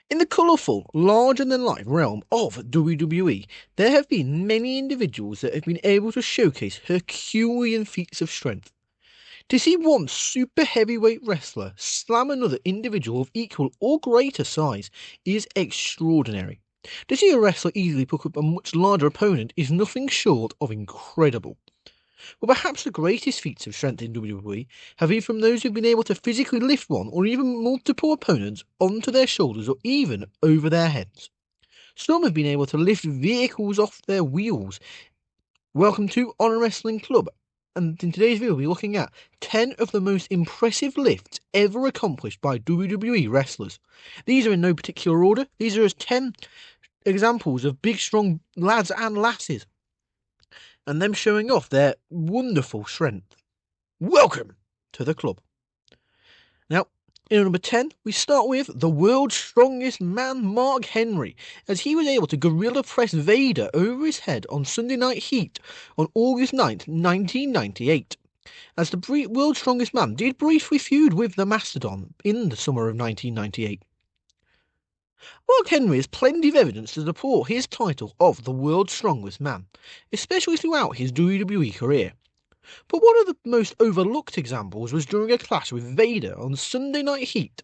In the colourful, larger-than-life realm of WWE, there have been many individuals that have been able to showcase Herculean feats of strength. To see one super heavyweight wrestler slam another individual of equal or greater size is extraordinary. To see a wrestler easily pick up a much larger opponent is nothing short of incredible. But perhaps the greatest feats of strength in WWE have been from those who've been able to physically lift one or even multiple opponents onto their shoulders or even over their heads. Some have been able to lift vehicles off their wheels. Welcome to Honor Wrestling Club, and in today's video we'll be looking at 10 of the most impressive lifts ever accomplished by WWE wrestlers. These are in no particular order. These are 10 examples of big strong lads and lasses, and them showing off their wonderful strength. Welcome to the club. Now, in number 10, we start with the world's strongest man, Mark Henry, as he was able to gorilla press Vader over his head on Sunday Night Heat on August 9th, 1998. As the world's strongest man did briefly feud with the Mastodon in the summer of 1998. Mark Henry has plenty of evidence to support his title of the world's strongest man, especially throughout his WWE career. But one of the most overlooked examples was during a clash with Vader on Sunday Night Heat.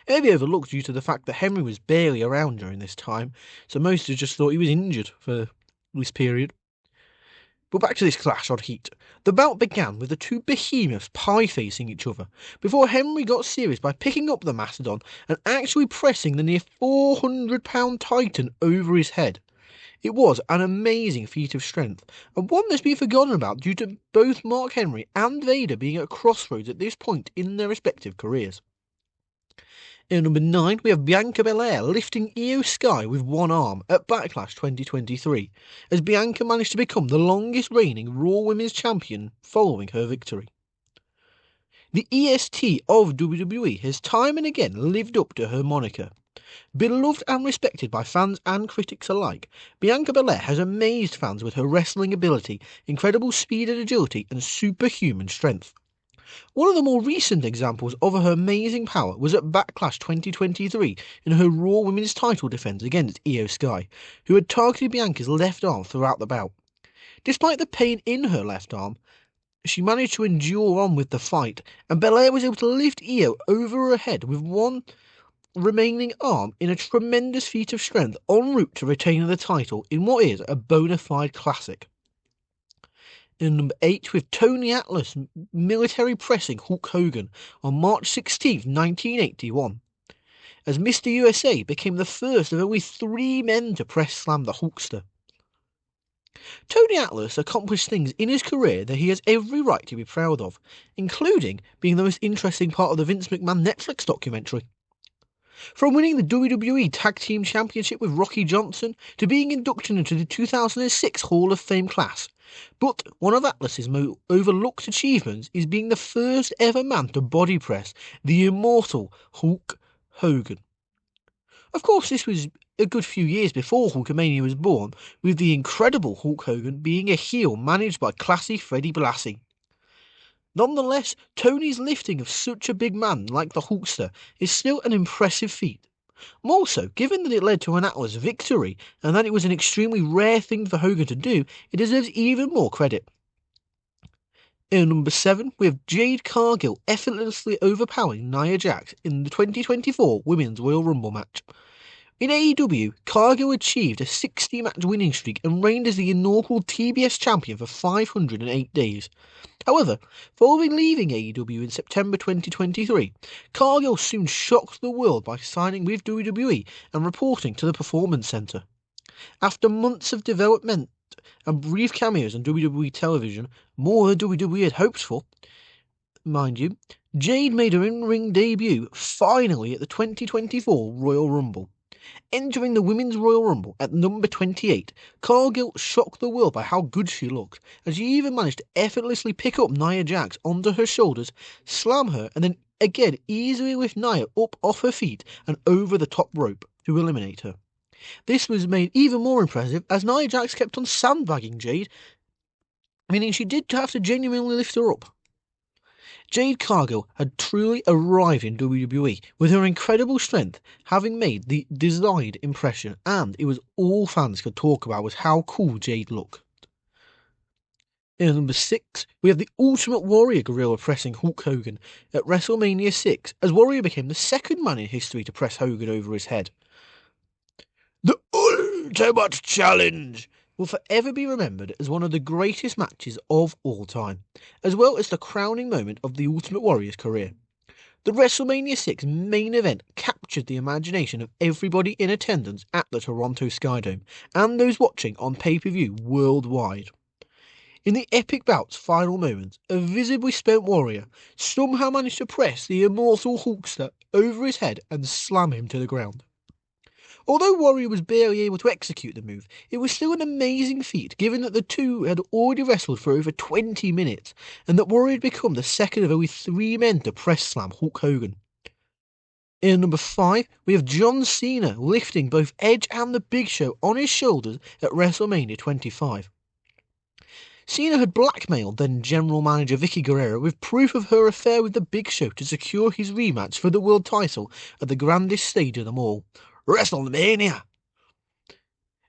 It may be overlooked due to the fact that Henry was barely around during this time, so most have just thought he was injured for this period. But back to this clash on Heat. The bout began with the two behemoths pie-facing each other, before Henry got serious by picking up the Mastodon and actually pressing the near 400-pound Titan over his head. It was an amazing feat of strength, and one that's been forgotten about due to both Mark Henry and Vader being at crossroads at this point in their respective careers. In number 9, we have Bianca Belair lifting Iyo Sky with one arm at Backlash 2023, as Bianca managed to become the longest reigning Raw Women's Champion following her victory. The EST of WWE has time and again lived up to her moniker. Beloved and respected by fans and critics alike, Bianca Belair has amazed fans with her wrestling ability, incredible speed and agility, and superhuman strength. One of the more recent examples of her amazing power was at Backlash 2023 in her Raw Women's title defense against Iyo Sky, who had targeted Bianca's left arm throughout the bout. Despite the pain in her left arm, she managed to endure on with the fight, and Belair was able to lift Iyo over her head with one remaining arm in a tremendous feat of strength en route to retaining the title in what is a bona fide classic. In number 8, with Tony Atlas military pressing Hulk Hogan on March 16, 1981, as Mr. USA became the first of only 3 men to press slam the Hulkster. Tony Atlas accomplished things in his career that he has every right to be proud of, including being the most interesting part of the Vince McMahon Netflix documentary. From winning the WWE Tag Team Championship with Rocky Johnson to being inducted into the 2006 Hall of Fame class. But one of Atlas's most overlooked achievements is being the first ever man to body press the immortal Hulk Hogan. Of course, this was a good few years before Hulkamania was born, with the incredible Hulk Hogan being a heel managed by classy Freddie Blassie. Nonetheless, Tony's lifting of such a big man like the Hulkster is still an impressive feat. More so, given that it led to an Atlas victory, and that it was an extremely rare thing for Hogan to do, it deserves even more credit. In number 7, we have Jade Cargill effortlessly overpowering Nia Jax in the 2024 Women's Royal Rumble match. In AEW, Cargill achieved a 60-match winning streak and reigned as the inaugural TBS champion for 508 days. However, following leaving AEW in September 2023, Cargill soon shocked the world by signing with WWE and reporting to the Performance Center. After months of development and brief cameos on WWE television, more than WWE had hoped for, mind you, Jade made her in-ring debut finally at the 2024 Royal Rumble. Entering the Women's Royal Rumble at number 28, Cargill shocked the world by how good she looked, and she even managed to effortlessly pick up Nia Jax onto her shoulders, slam her, and then again easily lift Nia up off her feet and over the top rope to eliminate her. This was made even more impressive as Nia Jax kept on sandbagging Jade, meaning she did have to genuinely lift her up. Jade Cargill had truly arrived in WWE with her incredible strength, having made the desired impression, and it was all fans could talk about was how cool Jade looked. In number 6, we have the Ultimate Warrior gorilla pressing Hulk Hogan at WrestleMania 6, as Warrior became the second man in history to press Hogan over his head. The Ultimate Challenge will forever be remembered as one of the greatest matches of all time, as well as the crowning moment of the Ultimate Warrior's career. The WrestleMania 6 main event captured the imagination of everybody in attendance at the Toronto Skydome, and those watching on pay-per-view worldwide. In the epic bout's final moments, a visibly spent Warrior somehow managed to press the immortal Hulkster over his head and slam him to the ground. Although Warrior was barely able to execute the move, it was still an amazing feat given that the two had already wrestled for over 20 minutes and that Warrior had become the second of only 3 men to press slam Hulk Hogan. In number 5, we have John Cena lifting both Edge and the Big Show on his shoulders at WrestleMania 25. Cena had blackmailed then General Manager Vickie Guerrero with proof of her affair with the Big Show to secure his rematch for the world title at the grandest stage of them all, WrestleMania.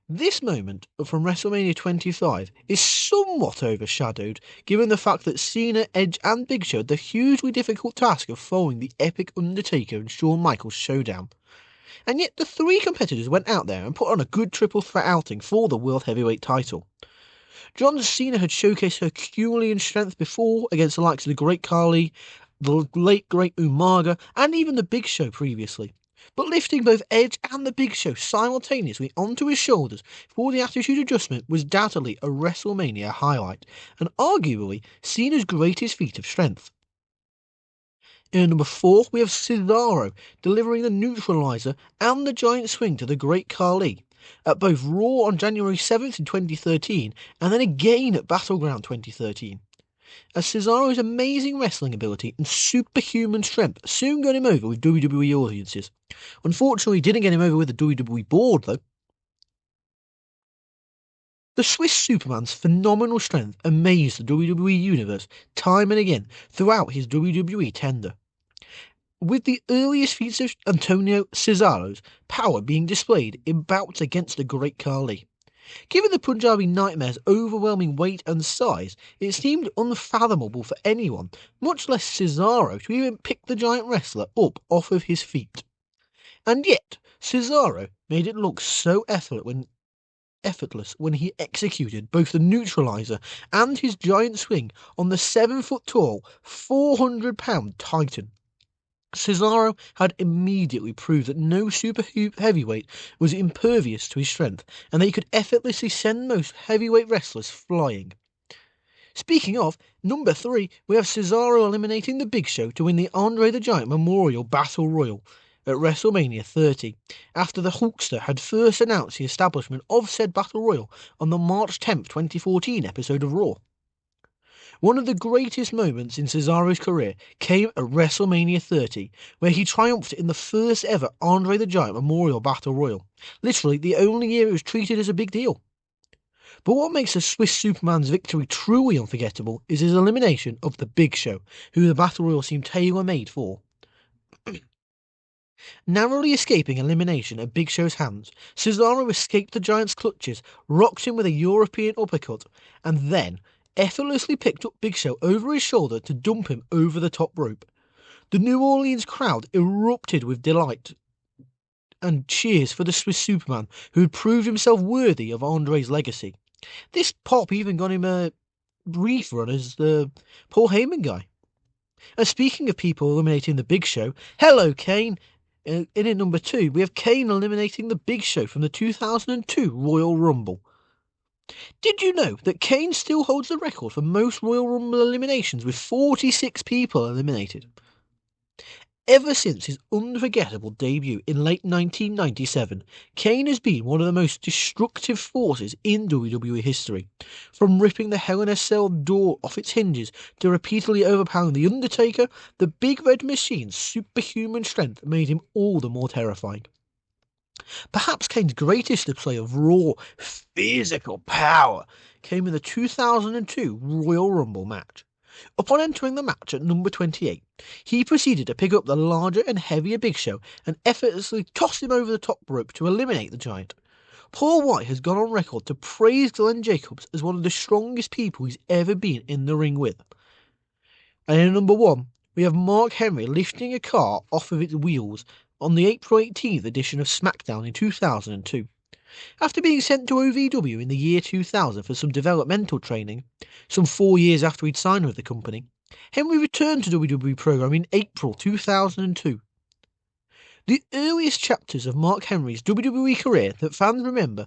This moment from WrestleMania 25 is somewhat overshadowed given the fact that Cena, Edge and Big Show had the hugely difficult task of following the epic Undertaker and Shawn Michaels showdown. And yet the 3 competitors went out there and put on a good triple threat outing for the World Heavyweight title. John Cena had showcased Herculean strength before against the likes of the Great Khali, the late Great Umaga, and even the Big Show previously. But lifting both Edge and the Big Show simultaneously onto his shoulders for the Attitude Adjustment was doubtedly a WrestleMania highlight, and arguably Cena's greatest feat of strength. In number 4, we have Cesaro delivering the neutralizer and the giant swing to the Great Khali at both Raw on January 7th in 2013 and then again at Battleground 2013. As Cesaro's amazing wrestling ability and superhuman strength soon got him over with WWE audiences. Unfortunately, didn't get him over with the WWE board though. The Swiss Superman's phenomenal strength amazed the WWE Universe time and again throughout his WWE tender, with the earliest feats of Antonio Cesaro's power being displayed in bouts against the Great Khali. Given the Punjabi Nightmare's overwhelming weight and size, it seemed unfathomable for anyone, much less Cesaro, to even pick the giant wrestler up off of his feet. And yet, Cesaro made it look so effortless when he executed both the neutralizer and his giant swing on the 7-foot-tall, 400-pound Titan. Cesaro had immediately proved that no super heavyweight was impervious to his strength, and that he could effortlessly send most heavyweight wrestlers flying. Speaking of, number 3, we have Cesaro eliminating the Big Show to win the Andre the Giant Memorial Battle Royal at WrestleMania 30, after the Hulkster had first announced the establishment of said Battle Royal on the March 10th, 2014 episode of Raw. One of the greatest moments in Cesaro's career came at WrestleMania 30, where he triumphed in the first ever Andre the Giant Memorial Battle Royal, literally the only year it was treated as a big deal. But what makes the Swiss Superman's victory truly unforgettable is his elimination of the Big Show, who the Battle Royal seemed tailor-made for. Narrowly escaping elimination at Big Show's hands, Cesaro escaped the Giant's clutches, rocked him with a European uppercut, and then effortlessly picked up Big Show over his shoulder to dump him over the top rope. The New Orleans crowd erupted with delight and cheers for the Swiss Superman, who had proved himself worthy of Andre's legacy. This pop even got him a brief run as the Paul Heyman guy. And speaking of people eliminating the Big Show, hello Kane! In at number 2, we have Kane eliminating the Big Show from the 2002 Royal Rumble. Did you know that Kane still holds the record for most Royal Rumble eliminations with 46 people eliminated? Ever since his unforgettable debut in late 1997, Kane has been one of the most destructive forces in WWE history. From ripping the Hell in a Cell door off its hinges to repeatedly overpowering The Undertaker, the Big Red Machine's superhuman strength made him all the more terrifying. Perhaps Kane's greatest display of raw, physical power came in the 2002 Royal Rumble match. Upon entering the match at number 28, he proceeded to pick up the larger and heavier Big Show and effortlessly toss him over the top rope to eliminate the giant. Paul White has gone on record to praise Glenn Jacobs as one of the strongest people he's ever been in the ring with. And in number 1, we have Mark Henry lifting a car off of its wheels on the April 18th edition of SmackDown in 2002. After being sent to OVW in the year 2000 for some developmental training, some 4 years after he'd signed with the company, Henry returned to WWE programming in April 2002. The earliest chapters of Mark Henry's WWE career that fans remember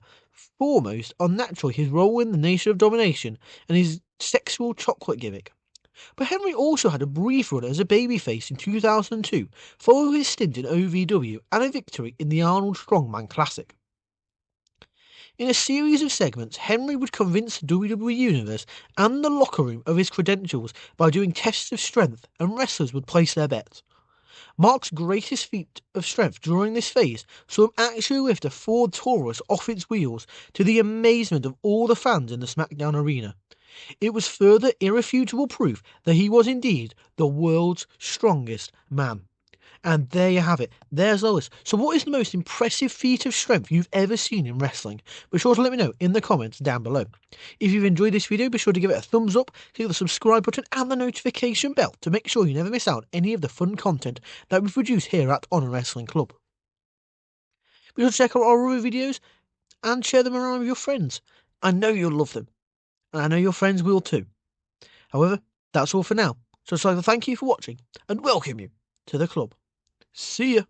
foremost are naturally his role in the Nation of Domination and his sexual chocolate gimmick. But Henry also had a brief run as a babyface in 2002 following his stint in OVW and a victory in the Arnold Strongman Classic. In a series of segments, Henry would convince the WWE Universe and the locker room of his credentials by doing tests of strength, and wrestlers would place their bets. Mark's greatest feat of strength during this phase saw him actually lift a Ford Taurus off its wheels to the amazement of all the fans in the SmackDown arena. It was further irrefutable proof that he was indeed the world's strongest man. And there you have it. There's the list. So what is the most impressive feat of strength you've ever seen in wrestling? Be sure to let me know in the comments down below. If you've enjoyed this video, be sure to give it a thumbs up, click the subscribe button and the notification bell to make sure you never miss out any of the fun content that we produce here at Honor Wrestling Club. Be sure to check out our other videos and share them around with your friends. I know you'll love them. And I know your friends will too. However, that's all for now. So I'd like to thank you for watching and welcome you to the club. See ya!